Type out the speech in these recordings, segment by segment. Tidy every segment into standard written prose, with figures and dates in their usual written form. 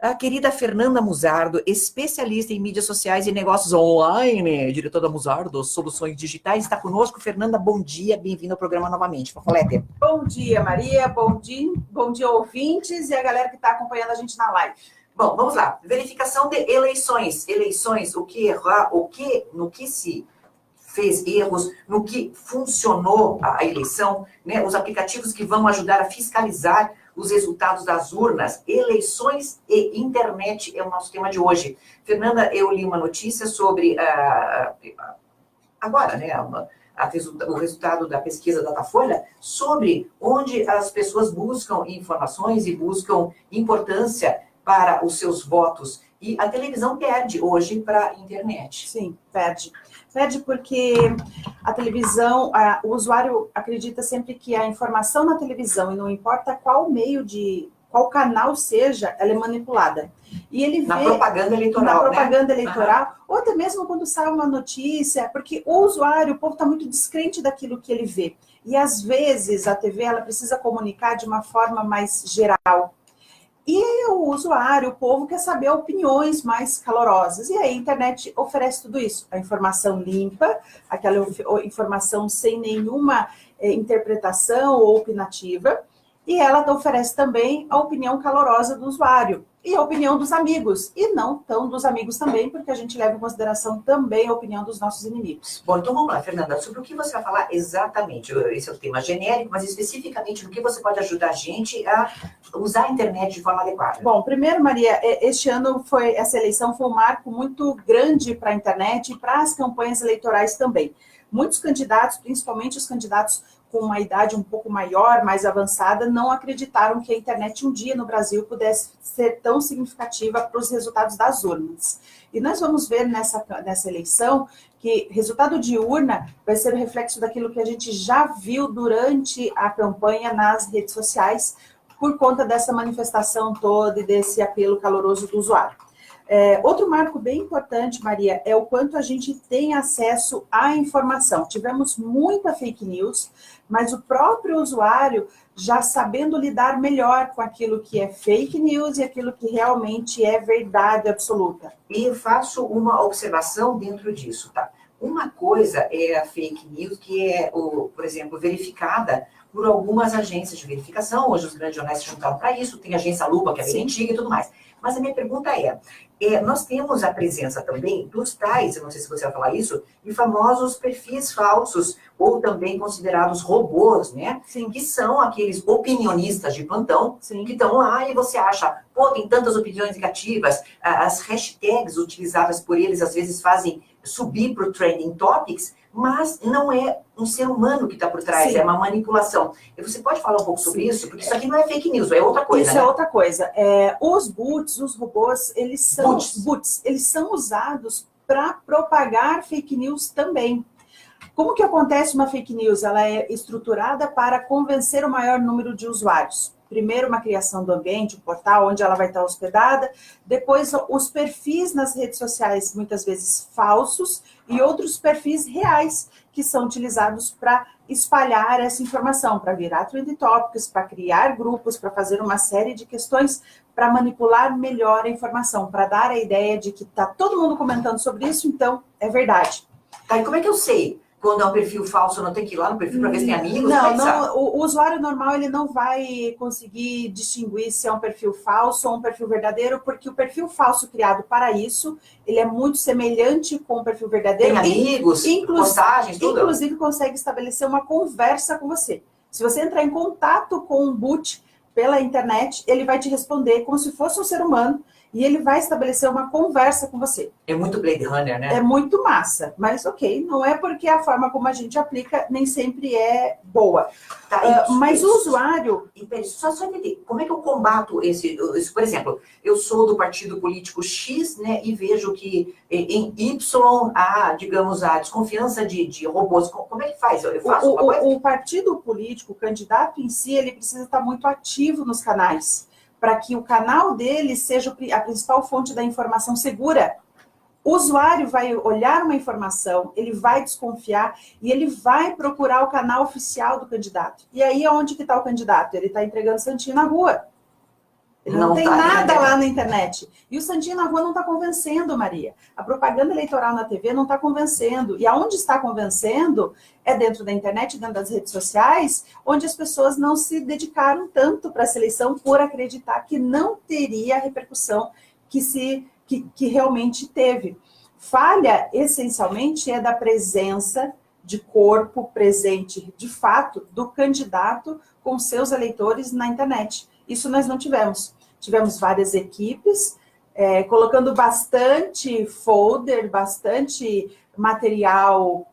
a querida Fernanda Muzardo, especialista em mídias sociais e negócios online, diretora da Muzardo, Soluções Digitais, está conosco. Fernanda, bom dia, bem-vinda ao programa novamente. Fofolete. Bom dia, Maria, bom dia, ouvintes e a galera que está acompanhando a gente na live. Bom, vamos lá. Verificação de eleições. Eleições, o que errar, no que se fez erros, no que funcionou a eleição, né? Os aplicativos que vão ajudar a fiscalizar os resultados das urnas, eleições e internet é o nosso tema de hoje. Fernanda, eu li uma notícia sobre, agora, né, o resultado da pesquisa Datafolha, sobre onde as pessoas buscam informações e buscam importância para os seus votos. E a televisão perde hoje para a internet. Sim, perde. Perde porque a televisão, o usuário acredita sempre que a informação na televisão, e não importa qual qual canal seja, ela é manipulada. E ele vê... Na propaganda eleitoral, Na propaganda né? eleitoral, ou até mesmo quando sai uma notícia, porque o usuário, o povo está muito descrente daquilo que ele vê. E às vezes a TV, ela precisa comunicar de uma forma mais geral. E o usuário, o povo, quer saber opiniões mais calorosas. E aí a internet oferece tudo isso. A informação limpa, aquela informação sem nenhuma interpretação ou opinativa. E ela oferece também a opinião calorosa do usuário. E a opinião dos amigos. E não tão dos amigos também, porque a gente leva em consideração também a opinião dos nossos inimigos. Bom, então vamos lá, Fernanda. Sobre o que você vai falar exatamente? Esse é o tema genérico, mas especificamente no que você pode ajudar a gente a usar a internet de forma adequada. Bom, primeiro, Maria, este ano essa eleição foi um marco muito grande para a internet e para as campanhas eleitorais também. Muitos candidatos, principalmente os candidatos com uma idade um pouco maior, mais avançada, não acreditaram que a internet um dia no Brasil pudesse ser tão significativa para os resultados das urnas. E nós vamos ver nessa eleição que resultado de urna vai ser o reflexo daquilo que a gente já viu durante a campanha nas redes sociais, por conta dessa manifestação toda e desse apelo caloroso do usuário. Outro marco bem importante, Maria, é o quanto a gente tem acesso à informação. Tivemos muita fake news, mas o próprio usuário já sabendo lidar melhor com aquilo que é fake news e aquilo que realmente é verdade absoluta. E eu faço uma observação dentro disso, tá? Uma coisa é a fake news, que é, por exemplo, verificada por algumas agências de verificação. Hoje os grandes jornais se juntaram para isso, tem a agência Lupa, que é bem antiga e tudo mais. Mas a minha pergunta nós temos a presença também dos tais, eu não sei se você vai falar isso, de famosos perfis falsos, ou também considerados robôs, né? Sim. Que são aqueles opinionistas de plantão, sim, que estão lá e você acha, pô, tem tantas opiniões negativas, as hashtags utilizadas por eles às vezes fazem subir para o Trending Topics, mas não é um ser humano que está por trás, sim, é uma manipulação. E você pode falar um pouco sobre isso? Porque isso aqui não é fake news, é outra coisa, isso, né? é outra coisa. Os bots, os robôs, eles são usados para propagar fake news também. Como que acontece uma fake news? Ela é estruturada para convencer o maior número de usuários. Primeiro, uma criação do ambiente, um portal onde ela vai estar hospedada. Depois, os perfis nas redes sociais, muitas vezes falsos, e outros perfis reais, que são utilizados para espalhar essa informação, para virar trending topics, para criar grupos, para fazer uma série de questões, para manipular melhor a informação, para dar a ideia de que está todo mundo comentando sobre isso, então é verdade. Tá, e como é que eu sei? Quando é um perfil falso, eu não tenho que ir lá no perfil para ver se tem amigos? Não, o usuário normal ele não vai conseguir distinguir se é um perfil falso ou um perfil verdadeiro, porque o perfil falso criado para isso, ele é muito semelhante com o perfil verdadeiro. Tem amigos, postagens, tudo? Inclusive consegue estabelecer uma conversa com você. Se você entrar em contato com um bot pela internet, ele vai te responder como se fosse um ser humano, e ele vai estabelecer uma conversa com você. É muito Blade Runner, né? É muito massa, mas ok, não é porque a forma como a gente aplica nem sempre é boa. Tá, mas o usuário... Só entender, como é que eu combato isso? Por exemplo, eu sou do partido político X, né, e vejo que em Y há, digamos, a desconfiança de robôs. Como é que faz? Eu faço o partido político, o candidato em si, ele precisa estar muito ativo nos canais, para que o canal dele seja a principal fonte da informação segura. O usuário vai olhar uma informação, ele vai desconfiar e ele vai procurar o canal oficial do candidato. E aí, onde que está o candidato? Ele está entregando santinho na rua. Ele não tem nada lá na internet. E o Santinho na Rua não está convencendo, Maria. A propaganda eleitoral na TV não está convencendo. E aonde está convencendo é dentro da internet, dentro das redes sociais, onde as pessoas não se dedicaram tanto para essa eleição por acreditar que não teria a repercussão que realmente teve. Falha, essencialmente, é da presença de corpo presente, de fato, do candidato com seus eleitores na internet. Isso nós não tivemos. Tivemos várias equipes, colocando bastante folder, bastante material,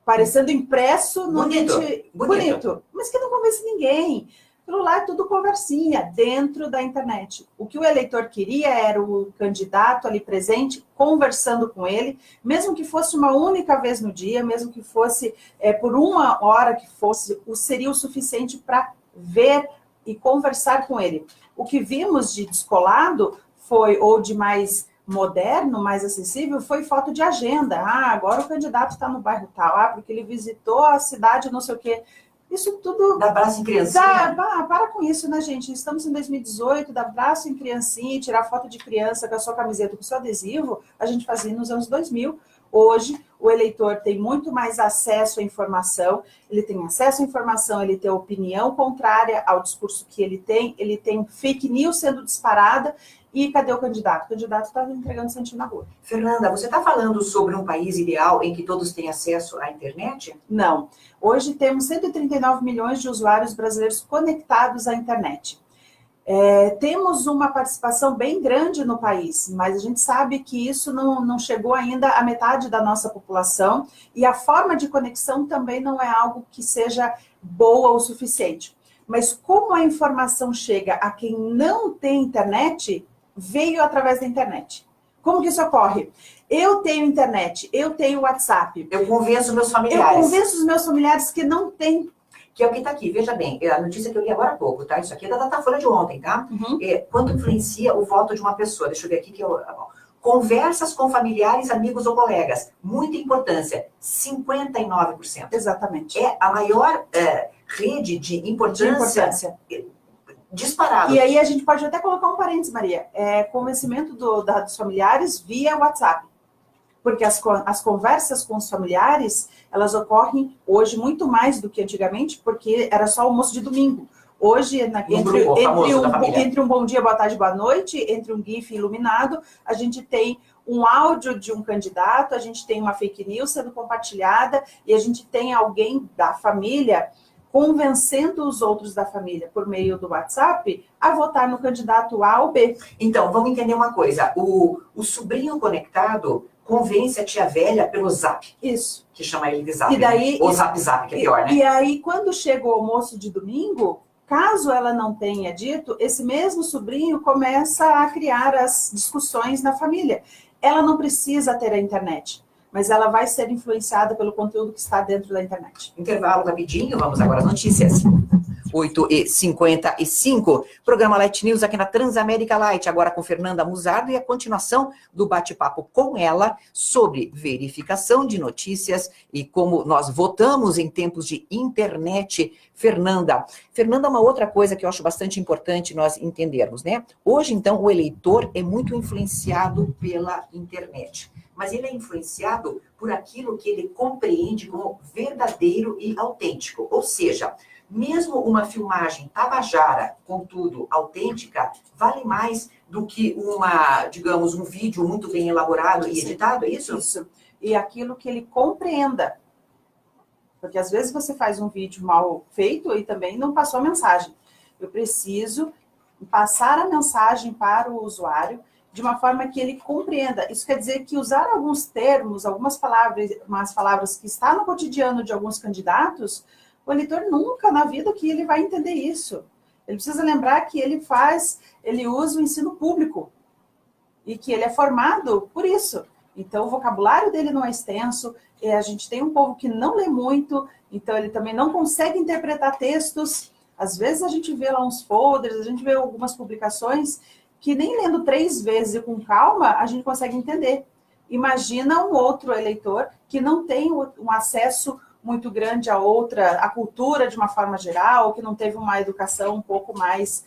parecendo impresso no ambiente bonito, mas que não convence ninguém. Aquilo lá é tudo conversinha dentro da internet. O que o eleitor queria era o candidato ali presente, conversando com ele, mesmo que fosse uma única vez no dia, mesmo que fosse por uma hora que fosse, seria o suficiente para ver e conversar com ele. O que vimos de descolado foi, ou de mais moderno, mais acessível, foi foto de agenda. Agora o candidato está no bairro tal, porque ele visitou a cidade não sei o quê. Isso tudo... Dá braço em criancinha? Para com isso, né, gente? Estamos em 2018, dar braço em criancinha, tirar foto de criança com a sua camiseta, com o seu adesivo, a gente fazia nos anos 2000. Hoje, o eleitor tem muito mais acesso à informação, ele tem opinião contrária ao discurso que ele tem fake news sendo disparada, e cadê o candidato? O candidato está entregando Santinho na Rua. Fernanda, você está falando sobre um país ideal em que todos têm acesso à internet? Não. Hoje temos 139 milhões de usuários brasileiros conectados à internet. Temos uma participação bem grande no país, mas a gente sabe que isso não chegou ainda à metade da nossa população, e a forma de conexão também não é algo que seja boa o suficiente. Mas como a informação chega a quem não tem internet, veio através da internet. Como que isso ocorre? Eu tenho internet, eu tenho WhatsApp. Eu convenço meus familiares. Eu convenço os meus familiares que não têm. Que é o que está aqui, veja bem, a notícia que eu li agora há pouco, tá? Isso aqui é da Datafolha de ontem, tá? Uhum. Quanto influencia o voto de uma pessoa? Deixa eu ver aqui que eu... Conversas com familiares, amigos ou colegas. Muita importância, 59%. Exatamente. É a maior rede de importância disparado. E aí a gente pode até colocar um parênteses, Maria. Convencimento dos familiares via WhatsApp. Porque as conversas com os familiares, elas ocorrem hoje muito mais do que antigamente, porque era só almoço de domingo. Hoje, entre um bom dia, boa tarde, boa noite, entre um GIF iluminado, a gente tem um áudio de um candidato, a gente tem uma fake news sendo compartilhada, e a gente tem alguém da família convencendo os outros da família, por meio do WhatsApp, a votar no candidato A ou B. Então, vamos entender uma coisa. O sobrinho conectado convence a tia velha pelo Zap. Isso. Que chama ele de Zap. E daí, ou Zap, que é pior, né? E aí, quando chega o almoço de domingo, caso ela não tenha dito, esse mesmo sobrinho começa a criar as discussões na família. Ela não precisa ter a internet, mas ela vai ser influenciada pelo conteúdo que está dentro da internet. Intervalo rapidinho, vamos agora às notícias. 8h55, programa Light News aqui na Transamérica Light, agora com Fernanda Musardo e a continuação do bate-papo com ela sobre verificação de notícias e como nós votamos em tempos de internet. Fernanda, uma outra coisa que eu acho bastante importante nós entendermos, né? Hoje, então, o eleitor é muito influenciado pela internet, mas ele é influenciado por aquilo que ele compreende como verdadeiro e autêntico, ou seja, mesmo uma filmagem tabajara, contudo, autêntica, vale mais do que digamos, um vídeo muito bem elaborado e editado, é isso? Isso. E aquilo que ele compreenda. Porque às vezes você faz um vídeo mal feito e também não passou a mensagem. Eu preciso passar a mensagem para o usuário de uma forma que ele compreenda. Isso quer dizer que usar alguns termos, algumas palavras que está no cotidiano de alguns candidatos, o eleitor nunca na vida que ele vai entender isso. Ele precisa lembrar que ele usa o ensino público e que ele é formado por isso. Então, o vocabulário dele não é extenso, a gente tem um povo que não lê muito, então ele também não consegue interpretar textos. Às vezes a gente vê lá uns folders, a gente vê algumas publicações que nem lendo 3 vezes e com calma, a gente consegue entender. Imagina um outro eleitor que não tem um acesso muito grande a outra, a cultura de uma forma geral, ou que não teve uma educação um pouco mais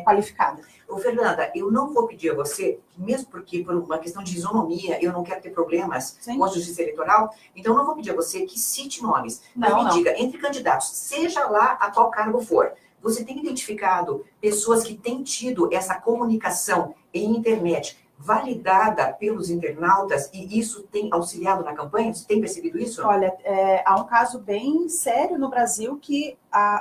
qualificada. Ô, Fernanda, eu não vou pedir a você, mesmo porque por uma questão de isonomia, eu não quero ter problemas com a justiça eleitoral, então eu não vou pedir a você que cite nomes, mas me diga, entre candidatos, seja lá a qual cargo for, você tem identificado pessoas que têm tido essa comunicação em internet validada pelos internautas e isso tem auxiliado na campanha? Você tem percebido isso? Olha, há um caso bem sério no Brasil que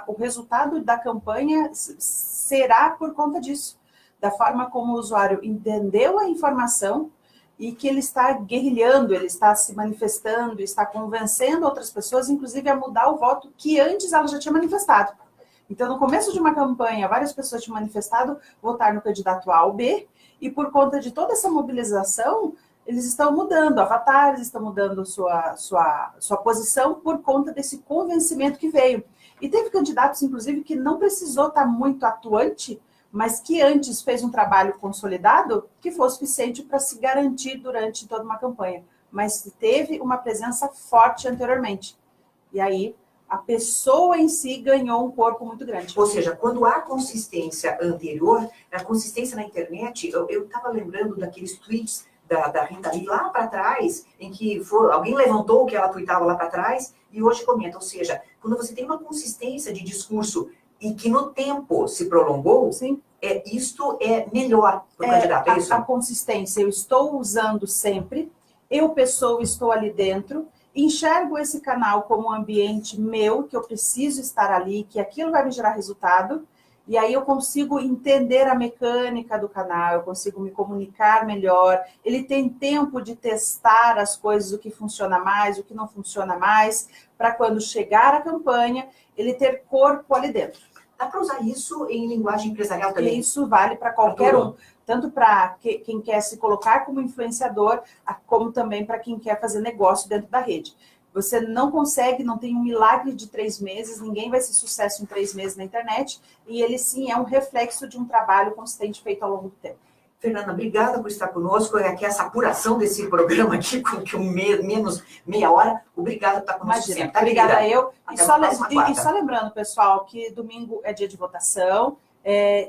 o resultado da campanha será por conta disso, da forma como o usuário entendeu a informação e que ele está guerrilhando, ele está se manifestando, está convencendo outras pessoas, inclusive a mudar o voto que antes ela já tinha manifestado. Então, no começo de uma campanha, várias pessoas tinham manifestado votar no candidato A ou B, e por conta de toda essa mobilização, eles estão mudando avatares, estão mudando sua posição por conta desse convencimento que veio. E teve candidatos, inclusive, que não precisou estar muito atuante, mas que antes fez um trabalho consolidado, que foi suficiente para se garantir durante toda uma campanha. Mas teve uma presença forte anteriormente. E aí, a pessoa em si ganhou um corpo muito grande. Ou seja, quando há consistência anterior, a consistência na internet, eu estava lembrando daqueles tweets da Rita Lee lá para trás, em que alguém levantou o que ela tweetava lá para trás e hoje comenta. Ou seja, quando você tem uma consistência de discurso e que no tempo se prolongou, sim, isto é melhor para o candidato, é isso? A consistência, eu estou usando sempre, eu, pessoa, estou ali dentro, enxergo esse canal como um ambiente meu, que eu preciso estar ali, que aquilo vai me gerar resultado, e aí eu consigo entender a mecânica do canal, eu consigo me comunicar melhor, ele tem tempo de testar as coisas, o que funciona mais, o que não funciona mais, para quando chegar a campanha, ele ter corpo ali dentro. Dá para usar isso em linguagem empresarial também? Isso vale para qualquer um. Tanto para quem quer se colocar como influenciador, como também para quem quer fazer negócio dentro da rede. Você não consegue, não tem um milagre de 3 meses, ninguém vai ser sucesso em 3 meses na internet, e ele sim é um reflexo de um trabalho consistente feito ao longo do tempo. Fernanda, obrigada por estar conosco, aqui essa apuração desse programa aqui, com menos meia hora. Obrigada por estar conosco sempre. Tá, obrigada a eu. E só lembrando, pessoal, que domingo é dia de votação.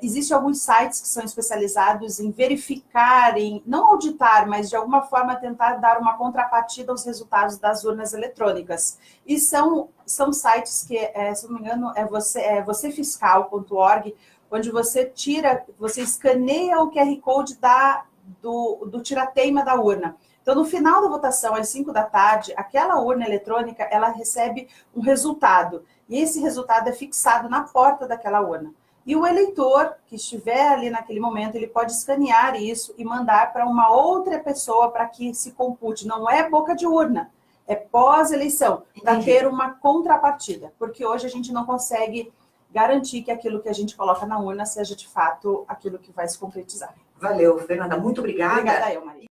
Existem alguns sites que são especializados em verificar, não auditar, mas de alguma forma tentar dar uma contrapartida aos resultados das urnas eletrônicas. E são sites que, se não me engano, vocefiscal.org, onde você escaneia o QR Code do tirateima da urna. Então, no final da votação, às 5 da tarde, aquela urna eletrônica, ela recebe um resultado. E esse resultado é fixado na porta daquela urna. E o eleitor que estiver ali naquele momento, ele pode escanear isso e mandar para uma outra pessoa para que se compute. Não é boca de urna, é pós-eleição, para ter uma contrapartida. Porque hoje a gente não consegue garantir que aquilo que a gente coloca na urna seja de fato aquilo que vai se concretizar. Valeu, Fernanda. Muito obrigada. Obrigada a eu, Maria.